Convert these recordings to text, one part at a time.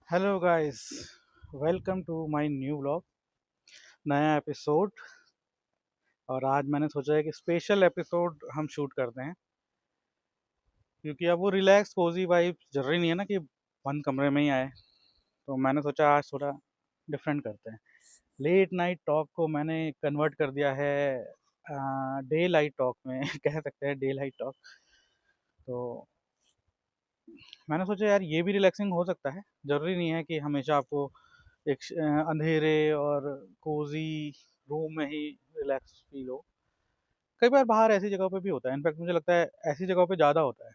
Hello guys, welcome to my new blog. नया episode. और आज मैंने सोचा है कि स्पेशल एपिसोड हम शूट करते हैं, क्योंकि अब वो रिलैक्स कोजी वाइब जरूरी नहीं है ना कि बंद कमरे में ही आए। तो मैंने सोचा आज थोड़ा डिफरेंट करते हैं। लेट नाइट टॉक को मैंने कन्वर्ट कर दिया है डे लाइट टॉक में कह सकते हैं डे लाइट टॉक। तो मैंने सोचा यार ये भी रिलैक्सिंग हो सकता है। ज़रूरी नहीं है कि हमेशा आपको एक अंधेरे और कोजी रूम में ही रिलैक्स फील हो। कई बार बाहर ऐसी जगह पे भी होता है, इनफैक्ट मुझे लगता है ऐसी जगहों पे ज़्यादा होता है।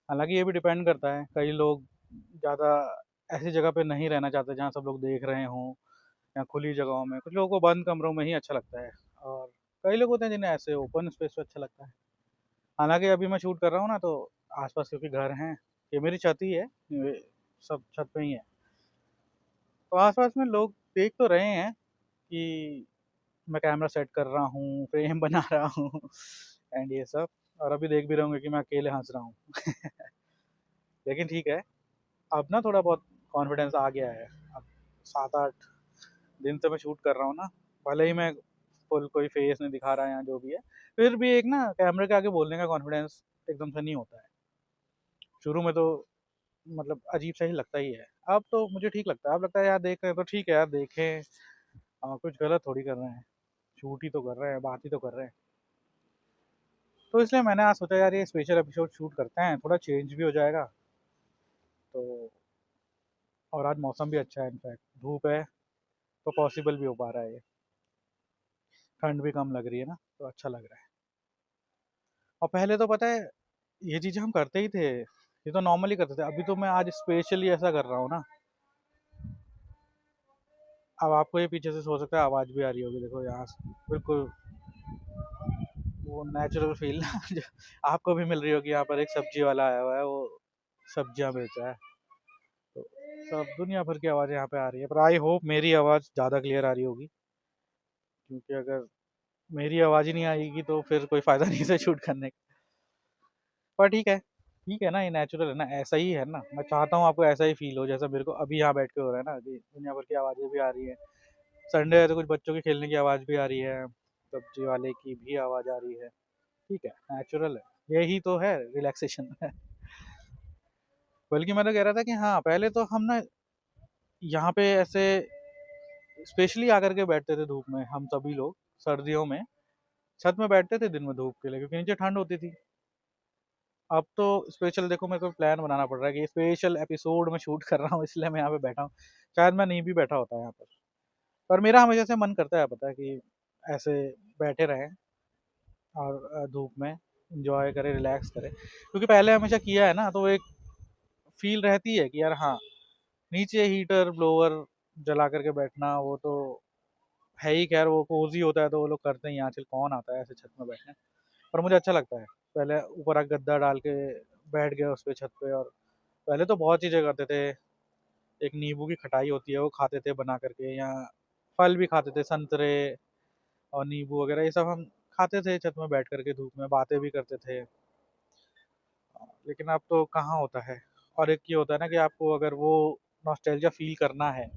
हालांकि ये भी डिपेंड करता है, कई लोग ज़्यादा ऐसी जगह पे नहीं रहना चाहते जहाँ सब लोग देख रहे हों, या खुली जगहों में। कुछ लोगों को बंद कमरों में ही अच्छा लगता है, और कई लोग होते हैं जिन्हें ऐसे ओपन स्पेस पे अच्छा लगता है। हालांकि अभी मैं शूट कर रहा हूँ ना, तो आसपास क्योंकि घर हैं, ये मेरी छत ही है, ये सब छत पे ही है। तो आसपास में लोग देख तो रहे हैं कि मैं कैमरा सेट कर रहा हूँ, फ्रेम बना रहा हूँ एंड ये सब। और अभी देख भी रहे होंगे कि मैं अकेले हंस रहा हूँ लेकिन ठीक है, अब ना थोड़ा बहुत कॉन्फिडेंस आ गया है। अब 7-8 दिन से मैं शूट कर रहा हूँ ना, भले ही मैं फुल कोई फेस नहीं दिखा रहा है या जो भी है, फिर भी एक ना कैमरे के आगे बोलने का कॉन्फिडेंस एकदम से नहीं होता है। शुरू में तो मतलब अजीब सा ही लगता ही है। अब तो मुझे ठीक लगता है, अब लगता है यार देख रहे हैं तो ठीक है यार, देखें। कुछ गलत थोड़ी कर रहे हैं, शूट ही तो कर रहे हैं, बात ही तो कर रहे हैं। तो इसलिए मैंने आज सोचा यार ये स्पेशल एपिसोड शूट करते हैं, थोड़ा चेंज भी हो जाएगा। तो और आज मौसम भी अच्छा है, इनफैक्ट धूप है, तो पॉसिबल भी हो पा रहा है ये। ठंड भी कम लग रही है ना, तो अच्छा लग रहा है। और पहले तो पता है ये चीज़ें हम करते ही थे, ये तो नॉर्मली करते थे। अभी तो मैं आज स्पेशली ऐसा कर रहा हूँ ना। अब आपको ये पीछे से हो सकता है आवाज़ भी आ रही होगी, देखो यहाँ से बिल्कुल वो नेचुरल फील ना जो आपको भी मिल रही होगी। यहाँ पर एक सब्जी वाला आया हुआ है, वो सब्जियाँ बेच रहा है। तो सब दुनिया भर की आवाज़ें यहाँ पे आ रही है, पर आई होप मेरी आवाज़ ज़्यादा क्लियर आ रही होगी, क्योंकि अगर मेरी आवाज़ ही नहीं आएगी तो फिर कोई फ़ायदा नहीं इसे शूट करने का। पर ठीक है ना, ये नेचुरल है ना, ऐसा ही है ना। मैं चाहता हूँ आपको ऐसा ही फील हो जैसा मेरे को अभी यहाँ बैठ के हो रहा है ना, कि दुनिया भर की आवाज़ें भी आ रही है। संडे है तो कुछ बच्चों के खेलने की आवाज़ भी आ रही है, सब्जी वाले की भी आवाज़ आ रही है। ठीक है, नेचुरल है, यही तो है रिलैक्सेशन बल्कि मैं तो कह रहा था कि हाँ, पहले तो हम ना यहाँ पे ऐसे स्पेशली आकर के बैठते थे धूप में, हम सभी लोग सर्दियों में छत में बैठते थे दिन में धूप के लिए, क्योंकि नीचे ठंड होती थी। अब तो स्पेशल देखो, मेरे को प्लान बनाना पड़ रहा है कि स्पेशल एपिसोड में शूट कर रहा हूँ, इसलिए मैं यहाँ पे बैठा हूँ। शायद मैं नहीं भी बैठा होता यहाँ पर मेरा हमेशा से मन करता है, पता है, कि ऐसे बैठे रहें और धूप में इंजॉय करें, रिलैक्स करें। क्योंकि पहले हमेशा किया है ना, तो एक फील रहती है कि यार हाँ, नीचे हीटर ब्लोअर जला करके बैठना, वो तो है ही। खैर वो कोजी होता है तो वो लोग करते हैं, आजकल कौन आता है ऐसे छत में बैठने। पर मुझे अच्छा लगता है। पहले ऊपर एक गद्दा डाल के बैठ गया उस पे, छत पे। और पहले तो बहुत चीज़ें करते थे। एक नींबू की खटाई होती है, वो खाते थे बना करके, या फल भी खाते थे, संतरे और नींबू वगैरह ये सब हम खाते थे छत में बैठ करके, धूप में बातें भी करते थे। लेकिन अब तो कहाँ होता है। और एक ये होता है ना कि आपको अगर वो नॉस्टैल्जिया फील करना है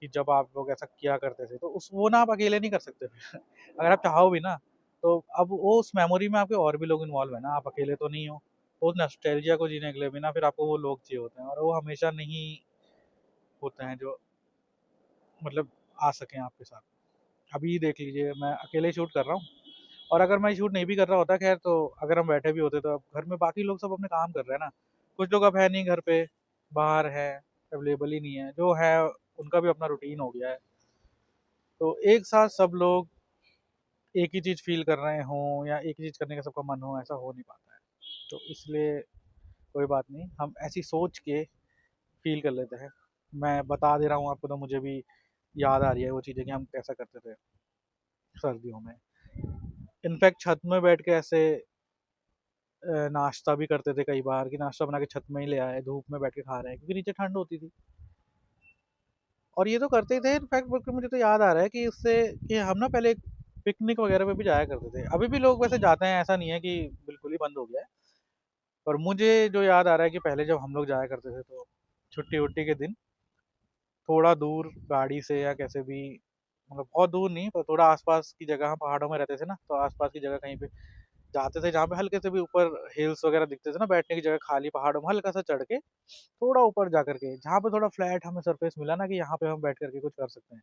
कि जब आप लोग ऐसा किया करते थे, तो उस वो ना आप अकेले नहीं कर सकते फिर अगर आप चाहो भी ना, तो अब वो उस मेमोरी में आपके और भी लोग इन्वॉल्व है ना, आप अकेले तो नहीं हो। तो उस नॉस्टैल्जिया को जीने के लिए भी ना फिर आपको वो लोग चाहिए होते हैं, और वो हमेशा नहीं होते हैं जो मतलब आ सकें आपके साथ। अभी देख लीजिए, मैं अकेले शूट कर रहा हूँ, और अगर मैं शूट नहीं भी कर रहा होता, खैर, तो अगर हम बैठे भी होते तो अब घर में बाकी लोग सब अपने काम कर रहे हैं ना। कुछ लोग अब है नहीं घर पे, बाहर है, अवेलेबल ही नहीं है। जो है उनका भी अपना रूटीन हो गया है। तो एक साथ सब लोग एक ही चीज़ फ़ील कर रहे हों, या एक ही चीज़ करने का सबका मन हो, ऐसा हो नहीं पाता है। तो इसलिए कोई बात नहीं, हम ऐसी सोच के फ़ील कर लेते हैं। मैं बता दे रहा हूँ आपको, तो मुझे भी याद आ रही है वो चीज़ें कि हम कैसा करते थे सर्दियों में। इनफैक्ट छत में बैठ के ऐसे नाश्ता भी करते थे कई बार, कि नाश्ता बना के छत में ही ले आए, धूप में बैठ के खा रहे हैं, क्योंकि नीचे ठंड होती थी। और ये तो करते ही थे। इनफैक्ट बल्कि मुझे तो याद आ रहा है कि उससे कि हम ना पहले पिकनिक वगैरह पे भी जाया करते थे। अभी भी लोग वैसे जाते हैं, ऐसा नहीं है कि बिल्कुल ही बंद हो गया है। पर मुझे जो याद आ रहा है कि पहले जब हम लोग जाया करते थे, तो छुट्टी-वुट्टी के दिन थोड़ा दूर गाड़ी से या कैसे भी, मतलब बहुत दूर नहीं पर थोड़ा आस-पास की जगह, हम पहाड़ों में रहते थे ना, तो आस-पास की जगह कहीं पे जाते थे जहाँ पे हल्के से भी ऊपर हिल्स वगैरह दिखते थे ना, बैठने की जगह खाली पहाड़ों में हल्का सा चढ़ के थोड़ा ऊपर जा करके जहाँ पे थोड़ा फ्लैट हमें सरफेस मिला ना कि यहाँ पे हम बैठ करके कुछ कर सकते हैं,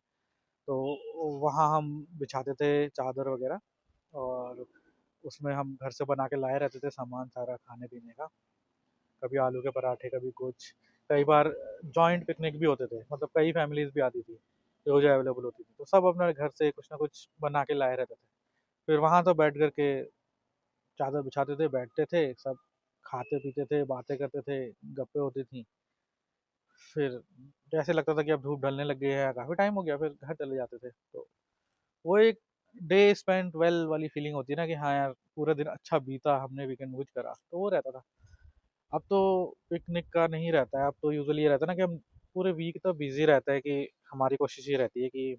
तो वहाँ हम बिछाते थे चादर वगैरह, और उसमें हम घर से बना के लाए रहते थे सामान सारा खाने पीने का, कभी आलू के पराठे, कभी कुछ, कई बार जॉइंट पिकनिक भी होते थे, मतलब कई फैमिलीज भी आती थी जो जो अवेलेबल होती थी, तो सब अपने घर से कुछ ना कुछ बना के लाए रहते थे। फिर वहाँ तो बैठ कर के चादर बिछाते थे, बैठते थे सब, खाते पीते थे, बातें करते थे, गप्पे होती थी। फिर जैसे लगता था कि अब धूप ढलने लग गई है, काफ़ी टाइम हो गया, फिर घर चले जाते थे। तो वो एक डे स्पेंट वेल वाली फीलिंग होती है ना कि हाँ यार, पूरा दिन अच्छा बीता, हमने वीकेंड में कुछ करा, तो वो रहता था। अब तो पिकनिक का नहीं रहता है, अब तो यूजुअली ये रहता है ना कि हम पूरे वीक तो बिजी रहता है कि हमारी कोशिश ये रहती है कि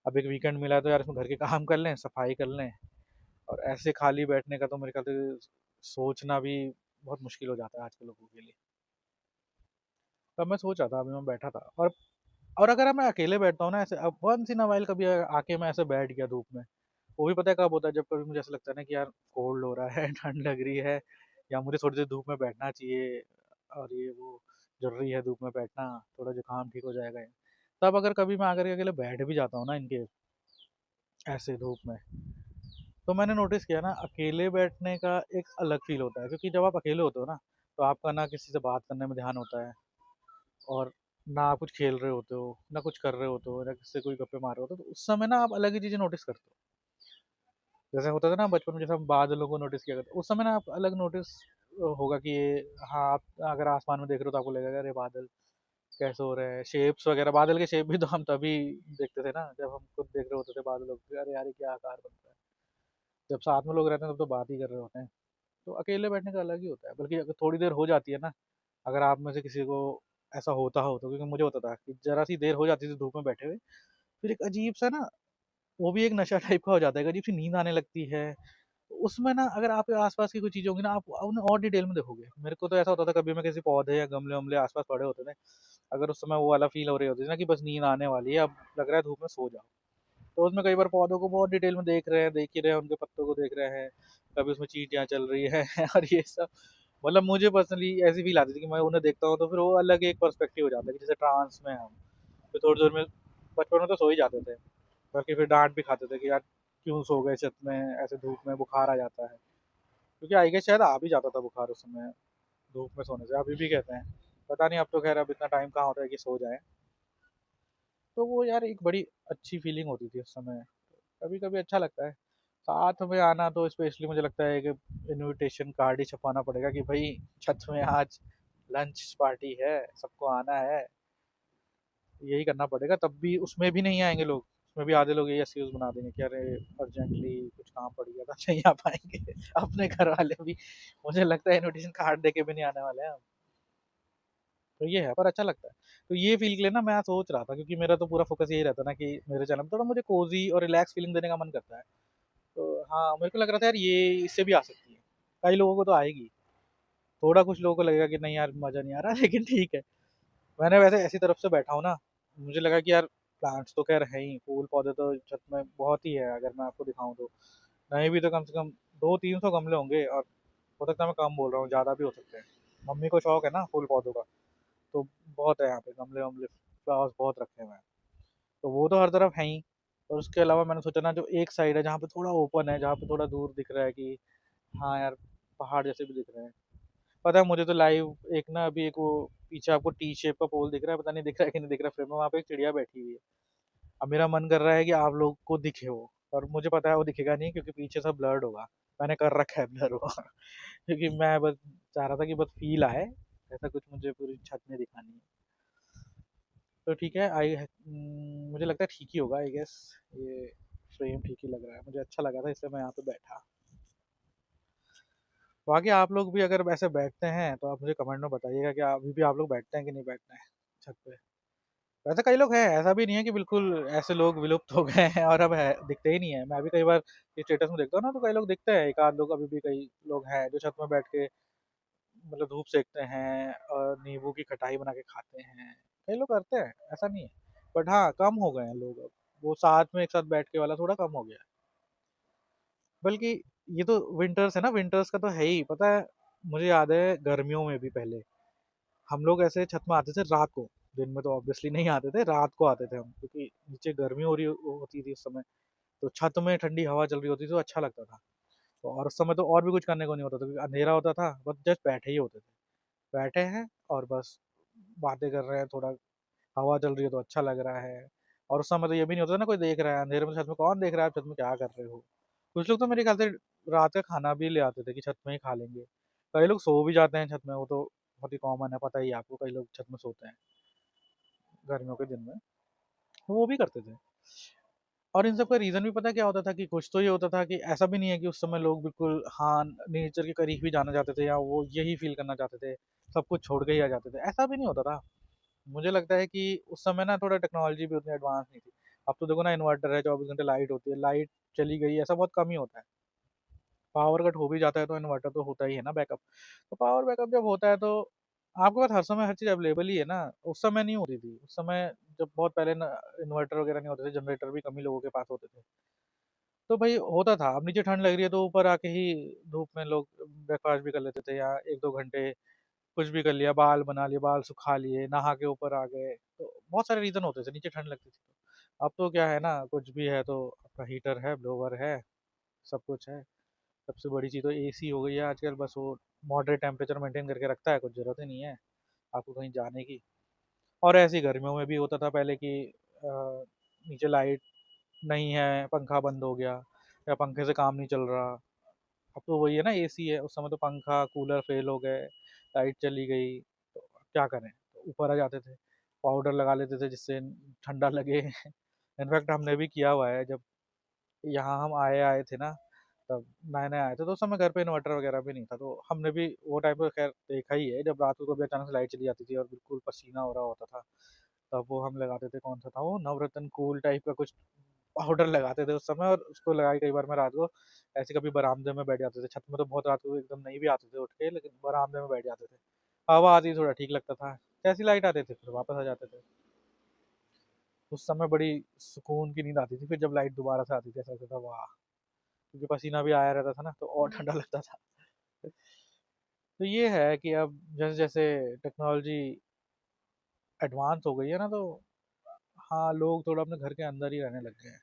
अब एक वीकेंड मिला है तो यार इसमें घर के काम कर लें, सफाई कर लें, और ऐसे खाली बैठने का तो मेरे ख्याल से सोचना भी बहुत मुश्किल हो जाता है आज के लोगों के लिए। तब मैं सोच रहा था, अभी मैं बैठा था, और अगर मैं अकेले बैठता हूँ ना ऐसे, अब वंस इन अ व्हाइल कभी आके मैं ऐसे बैठ गया धूप में, वो भी पता है कब होता है, जब कभी मुझे ऐसा लगता है ना कि यार कोल्ड हो रहा है ठंड लग रही है, या मुझे थोड़ी देर धूप में बैठना चाहिए, और ये वो जरूरी है धूप में बैठना, थोड़ा जुकाम ठीक हो जाएगा। तब अगर कभी मैं आकर के अकेले बैठ भी जाता हूँ ना इनके ऐसे धूप में, तो मैंने नोटिस किया ना, अकेले बैठने का एक अलग फील होता है, क्योंकि जब आप अकेले होते हो ना, तो आपका ना किसी से बात करने में ध्यान होता है, और ना आप कुछ खेल रहे होते हो, ना कुछ कर रहे होते हो, ना किसी से कोई गप्पे मार रहे होते हो, तो उस समय ना आप अलग ही चीज़ें नोटिस करते हो। जैसे होता था ना बचपन में, जैसे हम बादलों को नोटिस किया करते, उस समय ना आप अलग नोटिस होगा कि ये, हाँ, आप अगर आसमान में देख रहे हो तो आपको लगेगा अरे बादल कैसे हो रहे हैं, शेप्स वगैरह, बादल के शेप भी तो हम तभी देखते थे ना जब हम खुद देख रहे होते थे बादलों को, अरे यार ये क्या आकार बनता है। जब साथ में लोग रहते हैं तब तो बात ही कर रहे होते हैं। तो अकेले बैठने का अलग ही होता है, बल्कि अगर थोड़ी देर हो जाती है ना, अगर आप में से किसी को ऐसा होता हो, तो क्योंकि मुझे होता था कि जरा सी देर हो जाती थी धूप में बैठे हुए, फिर एक अजीब सा ना, वो भी एक नशा टाइप का हो जाता है, एक अजीब सी नींद आने लगती है। उसमें ना अगर आपके आस-पास की कोई चीज़ें होंगी ना, आप उन्हें और डिटेल में देखोगे। मेरे को तो ऐसा होता था, कभी मैं किसी पौधे या गमले-वमले आस-पास पड़े होते थे, अगर उस समय वो वाला फ़ील हो रही होती थी ना कि बस नींद आने वाली है, अब लग रहा है धूप में सो जाओ। तो उसमें कई बार पौधों को बहुत डिटेल में देख रहे हैं, देख ही रहे हैं, उनके पत्तों को देख रहे हैं, कभी उसमें चींटियाँ चल रही हैं और ये सब, मतलब मुझे पर्सनली ऐसी फ़ील आती थी कि मैं उन्हें देखता हूँ तो फिर वो अलग एक पर्सपेक्टिव हो जाता है कि जैसे ट्रांस में हैं हम। फिर थोड़ी देर में बचपन में तो सो ही जाते थे, बल्कि फिर डाँट भी खाते थे कि यार क्यों सो गए छत में, ऐसे धूप में बुखार आ जाता है। क्योंकि आई गेस शायद आ भी जाता था बुखार उस समय धूप में सोने से, अभी भी कहते हैं। पता नहीं, अब तो खैर अब इतना टाइम कहाँ होता है कि सो जाएँ। तो वो यार एक बड़ी अच्छी फीलिंग होती थी उस समय। कभी-कभी अच्छा लगता है। साथ में आना तो स्पेशली मुझे लगता है कि इनविटेशन कार्ड ही छपवाना पड़ेगा कि भई छत में आज लंच पार्टी है, सबको आना है। यही करना पड़ेगा, तब भी उसमें भी नहीं आएँगे लोग। उसमें भी आधे लोग यही एक्सक्यूज़ बना देंगे कि अरे अर्जेंटली कुछ काम पड़ गया था, नहीं आ पाएँगे। अपने घर वाले भी मुझे लगता है इनविटेशन कार्ड देके भी नहीं आने वाले हैं अब। तो ये है, पर अच्छा लगता है। तो ये फ़ील के लिए ना मैं सोच रहा था, क्योंकि मेरा तो पूरा फ़ोकस यही रहता है ना कि मेरे चैनल पे थोड़ा मुझे कोज़ी और रिलैक्स फ़ीलिंग देने का मन करता है। तो हाँ, मेरे को लग रहा था यार ये इससे भी आ सकती है। कई लोगों को तो आएगी। थोड़ा कुछ लोगों को लगेगा कि नहीं यार मज़ा नहीं आ रहा लेकिन ठीक है। मैंने वैसे ऐसी तरफ से बैठा हूँ ना, मुझे लगा कि यार प्लांट्स तो ख़ैर हैं ही, फूल-पौधे तो छत में बहुत ही है, अगर मैं आपको दिखाऊँ तो। नहीं भी तो कम से कम 200-300 गमले होंगे, और हो सकता है मैं कम बोल रहा हूँ, ज़्यादा भी हो सकते हैं। मम्मी को शौक है ना फूल-पौधों का, तो बहुत है यहाँ पे गमले-वमले, फ्लावर्स बहुत रखे हुए हैं। तो वो तो हर तरफ हैं ही, और उसके अलावा मैंने सोचा ना जो एक साइड है जहाँ पे थोड़ा ओपन है, जहाँ पे थोड़ा दूर दिख रहा है कि हाँ यार, पहाड़ जैसे भी दिख रहे हैं। पता है मुझे तो लाइव एक ना अभी एक वो पीछे आपको टी शेप का पोल दिख रहा है, पता नहीं दिख रहा है कि नहीं दिख रहा है फ्रेम में, वहाँ पे एक चिड़िया बैठी हुई है। अब मेरा मन कर रहा है कि आप लोग को दिखे वो, और मुझे पता है वो दिखेगा नहीं क्योंकि पीछे सब ब्लर्ड होगा। मैंने कर रखा है ब्लर वो क्योंकि मैं बस चाह रहा था कि बस फील आए, ऐसा कुछ मुझे पूरी छत में दिखानी है। तो ठीक है, मुझे लगता है ठीक ही होगा आई गेस। ये फ्रेम ठीक ही लग रहा है, मुझे अच्छा लगा था इसलिए मैं यहाँ पे बैठा। बाकी आप लोग भी अगर वैसे बैठते हैं तो आप मुझे कमेंट में बताइएगा कि अभी भी आप लोग बैठते हैं कि नहीं बैठते हैं छत पे। वैसे कई लोग हैं, ऐसा भी नहीं है कि बिल्कुल ऐसे लोग विलुप्त हो गए हैं और अब है दिखते ही नहीं है। मैं भी कई बार स्टेटस में देखता हूँ ना, तो कई लोग दिखते हैं, एक आध लोग अभी भी, कई लोग हैं जो छत में बैठ के मतलब धूप सेकते हैं और नींबू की खटाई बना के खाते हैं। कई लोग करते हैं, ऐसा नहीं है। बट हाँ, कम हो गए हैं लोग अब। वो साथ में एक साथ बैठ के वाला थोड़ा कम हो गया है। बल्कि ये तो विंटर्स है ना, विंटर्स का तो है ही। पता है, मुझे याद है गर्मियों में भी पहले हम लोग ऐसे छत में आते थे रात को। दिन में तो ऑब्वियसली नहीं आते थे, रात को आते थे हम, क्योंकि नीचे गर्मी हो रही होती थी उस समय। तो छत में ठंडी हवा चल रही होती थी तो अच्छा लगता था। तो और उस समय तो और भी कुछ करने को नहीं होता था, क्योंकि अंधेरा होता था, बस जस्ट बैठे ही होते थे। बैठे हैं और बस बातें कर रहे हैं, थोड़ा हवा चल रही है तो अच्छा लग रहा है। और उस समय तो ये भी नहीं होता था ना कोई देख रहा है, अंधेरे में छत में कौन देख रहा है, आप छत में क्या कर रहे हो। कुछ लोग तो मेरे ख्याल से रात का खाना भी ले आते थे कि छत में ही खा लेंगे। कई लोग सो भी जाते हैं छत में, वो तो बहुत ही कॉमन है, पता ही है आपको, कई लोग छत में सोते हैं गर्मियों के दिन में। तो वो भी करते थे। और इन सब का रीज़न भी पता है क्या होता था, कि कुछ तो ये होता था कि ऐसा भी नहीं है कि उस समय लोग बिल्कुल हाँ, नेचर के करीब ही जाना चाहते थे या वो यही फ़ील करना चाहते थे, सब कुछ छोड़ के ही आ जाते थे, ऐसा भी नहीं होता था। मुझे लगता है कि उस समय ना थोड़ा टेक्नोलॉजी भी उतनी एडवांस नहीं थी। अब तो देखो ना, इन्वर्टर है, 24 घंटे लाइट होती है, लाइट चली गई ऐसा बहुत कम ही होता है। पावर कट हो भी जाता है तो इन्वर्टर तो होता ही है ना बैकअप। तो पावर बैकअप जब होता है तो आपके पास हर समय हर चीज़ अवेलेबल ही है ना। उस समय नहीं होती थी। उस समय जब बहुत पहले ना इन्वर्टर वगैरह नहीं होते थे, जनरेटर भी कम ही लोगों के पास होते थे। तो भाई होता था, अब नीचे ठंड लग रही है तो ऊपर आके ही धूप में लोग ब्रेकफास्ट भी कर लेते थे, या 1-2 घंटे कुछ भी कर लिया, बाल बना लिए, बाल सुखा लिए, नहा के ऊपर आ गए। तो बहुत सारे रीज़न होते थे, नीचे ठंड लगती थी तो। अब तो क्या है ना, कुछ भी है तो आपका हीटर है, ब्लोवर है, सब कुछ है। सबसे बड़ी चीज़ तो एसी हो गई है आजकल, बस वो मॉडरेट टेम्परेचर मेंटेन करके रखता है, कुछ ज़रूरत ही नहीं है आपको कहीं जाने की। और ऐसे ही गर्मियों में भी होता था पहले कि नीचे लाइट नहीं है, पंखा बंद हो गया या पंखे से काम नहीं चल रहा। अब तो वही है ना, एसी है, उस समय तो पंखा कूलर फेल हो गए, लाइट चली गई, तो क्या करें, तो ऊपर आ जाते थे, पाउडर लगा लेते थे जिससे ठंडा लगे। इनफैक्ट हमने भी किया हुआ है, जब यहाँ हम आए आए थे ना, तब नए नए आए थे तो उस समय घर पे इन्वर्टर वगैरह भी नहीं था, तो हमने भी वो टाइम पे खैर देखा ही है, जब रात को कभी अचानक से लाइट चली जाती थी और बिल्कुल पसीना हो रहा होता था, तब वो हम लगाते थे, कौन सा था वो, नवरत्न कूल टाइप का कुछ पाउडर लगाते थे उस समय, और उसको लगा के कई बार मैं रात को ऐसे कभी बरामदे में बैठ जाते थे। छत में तो बहुत रात को एकदम नहीं भी आते थे उठ के, लेकिन बरामदे में बैठ जाते थे, हवा आती थोड़ा ठीक लगता था। जैसी लाइट आते थे फिर वापस आ जाते थे। उस समय बड़ी सुकून की नींद आती थी, फिर जब लाइट दोबारा से आती थी ऐसा लगता था वाह, क्योंकि पसीना भी आया रहता था ना तो और ठंडा लगता था। तो ये है कि अब जैसे जैसे टेक्नोलॉजी एडवांस हो गई है ना, तो हाँ, लोग थोड़ा अपने घर के अंदर ही रहने लग गए हैं।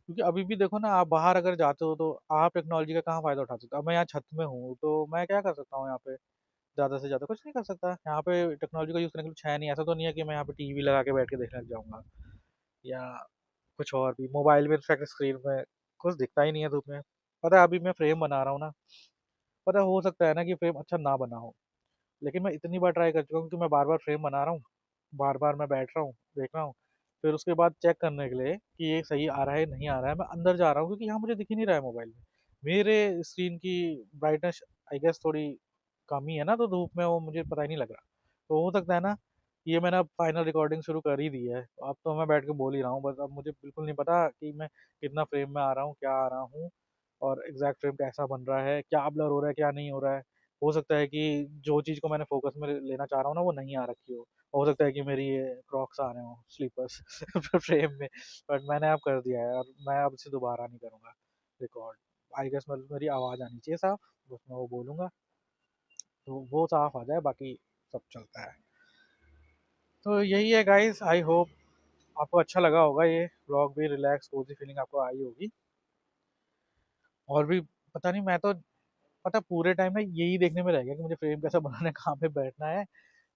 क्योंकि अभी भी देखो ना, आप बाहर अगर जाते हो तो आप टेक्नोलॉजी का कहाँ फ़ायदा उठा सकते हो। अब मैं यहाँ छत में हूँ तो मैं क्या कर सकता हूँ यहाँ पे, ज़्यादा से ज़्यादा कुछ नहीं कर सकता। यहाँ पे टेक्नोलॉजी का यूज़ करने के लिए कुछ है नहीं, ऐसा तो नहीं है कि मैं यहाँ पे टीवी लगा के बैठ के देखने लग जाऊँगा, या कुछ और भी। मोबाइल में इनफैक्ट स्क्रीन में कुछ दिखता ही नहीं है धूप में। पता है, अभी मैं फ्रेम बना रहा हूँ ना, पता है हो सकता है ना कि फ्रेम अच्छा ना बना हो, लेकिन मैं इतनी बार ट्राई कर चुका हूँ कि मैं बार बार फ्रेम बना रहा हूँ, बार बार मैं बैठ रहा हूँ, देख रहा हूँ, फिर उसके बाद चेक करने के लिए कि ये सही आ रहा है नहीं आ रहा है, मैं अंदर जा रहा हूँ, क्योंकि यहाँ मुझे दिख ही नहीं रहा है मोबाइल में। मेरे स्क्रीन की ब्राइटनेस आई गेस थोड़ी कम ही है ना, तो धूप में वो मुझे पता ही नहीं लग रहा। तो हो सकता है ना, ये मैंने अब फाइनल रिकॉर्डिंग शुरू कर ही दी है, तो अब तो मैं बैठ के बोल ही रहा हूँ, बस अब मुझे बिल्कुल नहीं पता कि मैं कितना फ्रेम में आ रहा हूँ, क्या आ रहा हूँ, और एग्जैक्ट फ्रेम कैसा बन रहा है, क्या ब्लर हो रहा है, क्या नहीं हो रहा है। हो सकता है कि जो चीज़ को मैंने फ़ोकस में लेना चाह रहा हूँ ना, वो नहीं आ रखी हो सकता है कि मेरी ये क्रॉक्स आ रहे हों, स्लीपर्स फ्रेम में, बट मैंने अब कर दिया है और मैं अब से दोबारा नहीं करूँगा रिकॉर्ड। आई गेस मतलब मेरी आवाज़ आनी चाहिए साफ़, बस मैं वो बोलूँगा, तो वो साफ़ आ जाए, बाकी सब चलता है। तो यही है गाइस, आई होप आपको अच्छा लगा होगा ये व्लॉग भी, रिलैक्स कोज़ी फीलिंग आपको आई होगी। और भी पता नहीं, मैं तो पता पूरे टाइम ना यही देखने में रह गया कि मुझे फ्रेम कैसा बनाना है, कहाँ पे बैठना है,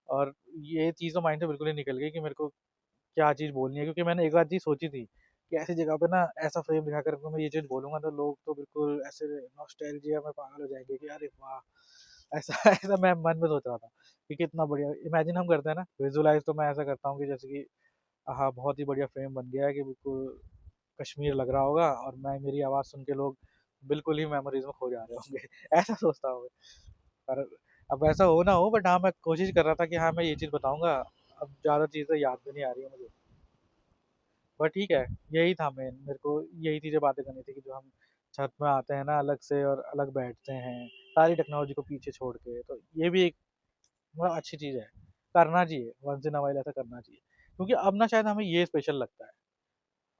और ये चीज़ तो माइंड से बिल्कुल ही निकल गई कि मेरे को क्या चीज़ बोलनी है, क्योंकि मैंने एक बार चीज़ सोची थी कि ऐसी जगह पे ना ऐसा फ्रेम दिखा कर मैं ये चीज़ बोलूँगा तो लोग तो बिल्कुल ऐसे नॉस्टैल्जिया में पागल हो जाएँगे कि अरे वाह! ऐसा ऐसा मैं मन में सोच रहा था कि कितना बढ़िया इमेजिन हम करते हैं ना, विज़ुअलाइज़ तो मैं ऐसा करता हूँ कि जैसे कि हाँ, बहुत ही बढ़िया फ्रेम बन गया है कि बिल्कुल कश्मीर लग रहा होगा और मैं मेरी आवाज़ सुन के लोग बिल्कुल ही मेमोरीज़ में खो जा रहे होंगे। ऐसा सोचता हूँ मैं। पर अब ऐसा हो ना हो, बट हाँ, मैं कोशिश कर रहा था कि हाँ, मैं ये चीज़ बताऊँगा। अब ज़्यादा चीज़ें याद भी नहीं आ रही हैं मुझे। बट ठीक है, यही था मेन, मेरे को यही चीज़ें बातें करनी थी कि जो हम छत में आते हैं ना अलग से और अलग बैठते हैं, सारी टेक्नोलॉजी को पीछे छोड़ के, तो ये भी एक मतलब अच्छी चीज़ है, करना चाहिए, वंस इन अ व्हाइल ऐसा करना चाहिए। क्योंकि अब ना शायद हमें ये स्पेशल लगता है,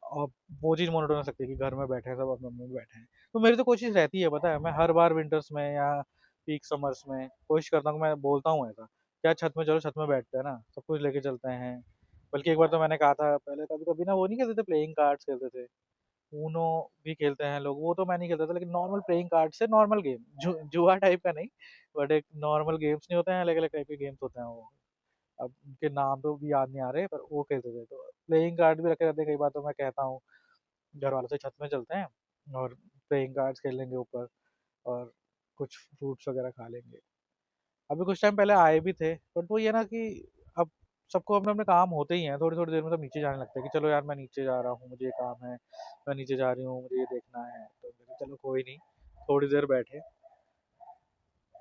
और वो चीज़ मोनोटोन हो सकती है कि घर में बैठे हैं सब अपने रूम में बैठे हैं। तो मेरी तो कोशिश रहती है, पता है, मैं हर बार विंटर्स में या पीक समर्स में कोशिश करता हूँ, मैं बोलता हूँ ऐसा, क्या छत में चलो, छत में बैठते हैं ना, सब कुछ लेके चलते हैं। बल्कि एक बार तो मैंने कहा था पहले, कभी कभी ना वो नहीं खेलते थे, प्लेइंग कार्ड्स खेलते थे, ऊनो भी खेलते हैं लोग, वो तो मैं नहीं खेलता था, लेकिन नॉर्मल प्लेइंग कार्ड से नॉर्मल गेम, जुआ टाइप का नहीं, बट एक नॉर्मल गेम्स नहीं होते हैं, अलग अलग टाइप के गेम्स होते हैं वो, अब उनके नाम तो भी याद नहीं आ रहे, पर वो खेलते थे। तो प्लेइंग कार्ड भी रखे रहते हैं, कई बार तो मैं कहता हूँ घर वालों से छत में चलते हैं और प्लेइंग कार्ड्स खेल लेंगे ऊपर, और कुछ फ्रूट्स वगैरह खा लेंगे। अभी कुछ टाइम पहले आए भी थे, बट वो ये ना कि अब सबको अपने अपने काम होते ही हैं, थोड़ी थोड़ी देर में सब नीचे जाने लगते हैं कि चलो यार मैं नीचे जा रहा हूँ, मुझे ये काम है, मैं नीचे जा रही हूँ, मुझे ये देखना है, तो मैंने कहा, चलो कोई नहीं, थोड़ी देर बैठे।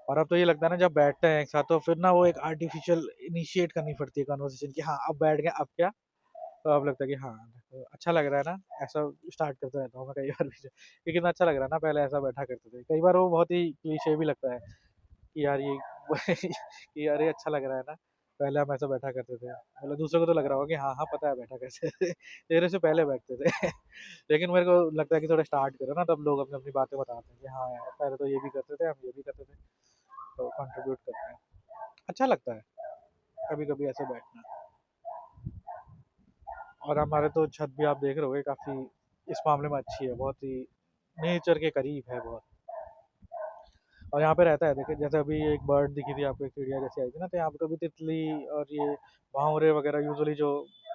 और अब तो ये लगता है ना, जब बैठते हैं एक साथ, तो फिर ना वो एक आर्टिफिशियल इनिशिएट करनी पड़ती है कन्वर्सेशन कि हाँ अब बैठ गए, अब क्या। तो अब लगता है कि हाँ देखो, अच्छा लग रहा है ना, ऐसा स्टार्ट करता रहता हूँ मैं कई बार भी, कि कितना अच्छा लग रहा है ना, पहले ऐसा बैठा करते थे, कई बार वो बहुत ही क्लीशे भी लगता है कि यार ये कि यार ये अच्छा लग रहा है ना, पहले हम ऐसा बैठा करते थे, मतलब दूसरों को तो लग रहा होगा कि हाँ हाँ पता है बैठा कैसे थे, तेरे से पहले बैठते थे। लेकिन मेरे को लगता है कि थोड़ा स्टार्ट करो ना, तब लोग अपनी अपनी बातें बताते हैं कि हाँ यार पहले तो ये भी करते थे, हम ये भी करते थे, तो कंट्रीब्यूट करते हैं, अच्छा लगता है कभी कभी ऐसे बैठना। और हमारे तो छत भी आप देख रहे होगे, काफ़ी इस मामले में अच्छी है, बहुत ही नेचर के करीब है बहुत। और यहाँ पे रहता है, देखिए जैसे अभी एक बर्ड दिखी थी आपको, एक चिड़िया जैसी आई थी ना, तो यहाँ पे कभी तितली और ये भौंरे वगैरह, यूजुअली जो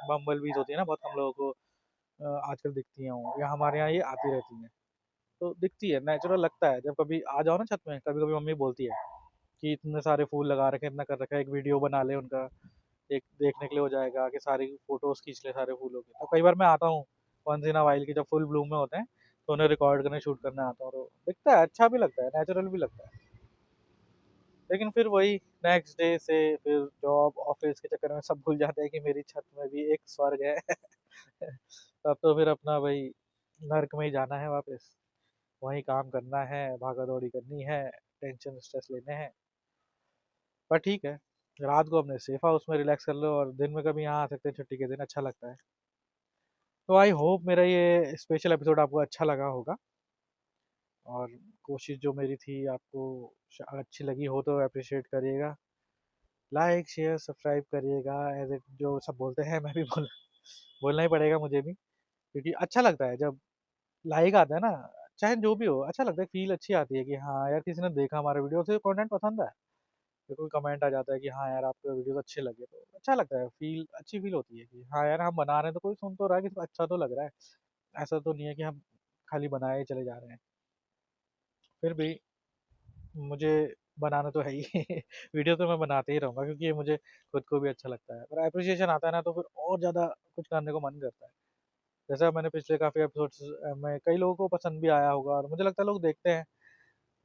बम्बल बीज होती है ना, बहुत कम लोगों को आजकल दिखती हैं, वो या हमारे यहाँ ये आती रहती हैं, तो दिखती है, नेचुरल लगता है। जब कभी आ जाओ ना छत में, कभी कभी मम्मी बोलती है कि इतने सारे फूल लगा रखे हैं, इतना कर रखा है, एक वीडियो बना ले उनका, एक देखने के लिए हो जाएगा, कि सारी फोटोज खींच ले सारे फूलों के। तो कई बार मैं आता हूँ वंस इन अ वाइल की, जब फुल ब्लूम में होते हैं, तो उन्हें रिकॉर्ड करने, शूट करने आता हूँ, तो दिखता है, अच्छा भी लगता है, नेचुरल भी लगता है। लेकिन फिर वही, नेक्स्ट डे से फिर जॉब ऑफिस के चक्कर में सब भूल जाते हैं कि मेरी छत में भी एक स्वर्ग है। तब तो फिर अपना वही नर्क में ही जाना है वापस, वही काम करना है, भागा दौड़ी करनी है, टेंशन स्ट्रेस लेने हैं। पर ठीक है, रात को अपने सेफ हाउस में रिलैक्स कर लो, और दिन में कभी यहाँ आ सकते हैं छुट्टी के दिन, अच्छा लगता है। तो आई होप मेरा ये स्पेशल एपिसोड आपको अच्छा लगा होगा, और कोशिश जो मेरी थी आपको अच्छी लगी हो तो अप्रिशिएट करिएगा, लाइक शेयर सब्सक्राइब करिएगा, एज ए जो सब बोलते हैं मैं भी बोलना ही पड़ेगा मुझे भी, क्योंकि अच्छा लगता है जब लाइक आता है ना, चाहे जो भी हो, अच्छा लगता है, फील अच्छी आती है कि हाँ यार किसी ने देखा हमारा वीडियो, उसे कंटेंट पसंद है, फिर कोई कमेंट आ जाता है कि हाँ यार आपके वीडियो अच्छे लगे, तो अच्छा लगता है, फील अच्छी फील होती है कि हाँ यार हम बना रहे हैं तो कोई सुन तो रहा है, कि अच्छा तो लग रहा है, ऐसा तो नहीं है कि हम खाली बनाए ही चले जा रहे हैं। फिर भी मुझे बनाना तो है ही। वीडियो तो मैं बनाते ही रहूँगा, क्योंकि ये मुझे खुद को भी अच्छा लगता है, पर एप्रिसिएशन आता है ना, तो फिर और ज़्यादा कुछ करने को मन करता है। जैसा मैंने पिछले काफ़ी एपिसोड्स में, कई लोगों को पसंद भी आया होगा, और मुझे लगता है लोग देखते हैं,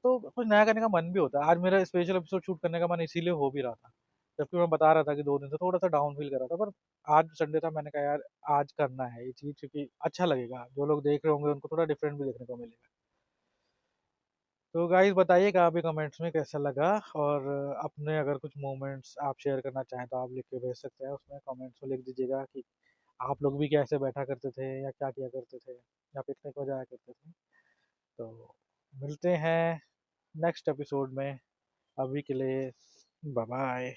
तो कुछ नया करने का मन भी होता है। आज मेरा स्पेशल एपिसोड शूट करने का मन इसीलिए हो भी रहा था, जबकि मैं बता रहा था कि 2 दिन से थोड़ा-सा डाउन फ़ील कर रहा था, पर आज संडे था, मैंने कहा यार आज करना है ये चीज़, क्योंकि अच्छा लगेगा, जो लोग देख रहे होंगे उनको थोड़ा डिफरेंट भी देखने को मिलेगा। तो गाइस बताइएगा अभी कमेंट्स में कैसा लगा, और अपने अगर कुछ मोमेंट्स आप शेयर करना चाहें तो आप लिख के भेज सकते हैं, उसमें कमेंट्स में लिख दीजिएगा कि आप लोग भी कैसे बैठा करते थे, या क्या किया करते थे, या पिकनिक में जाया करते थे। तो मिलते हैं नेक्स्ट एपिसोड में, अभी के लिए बाय बाय।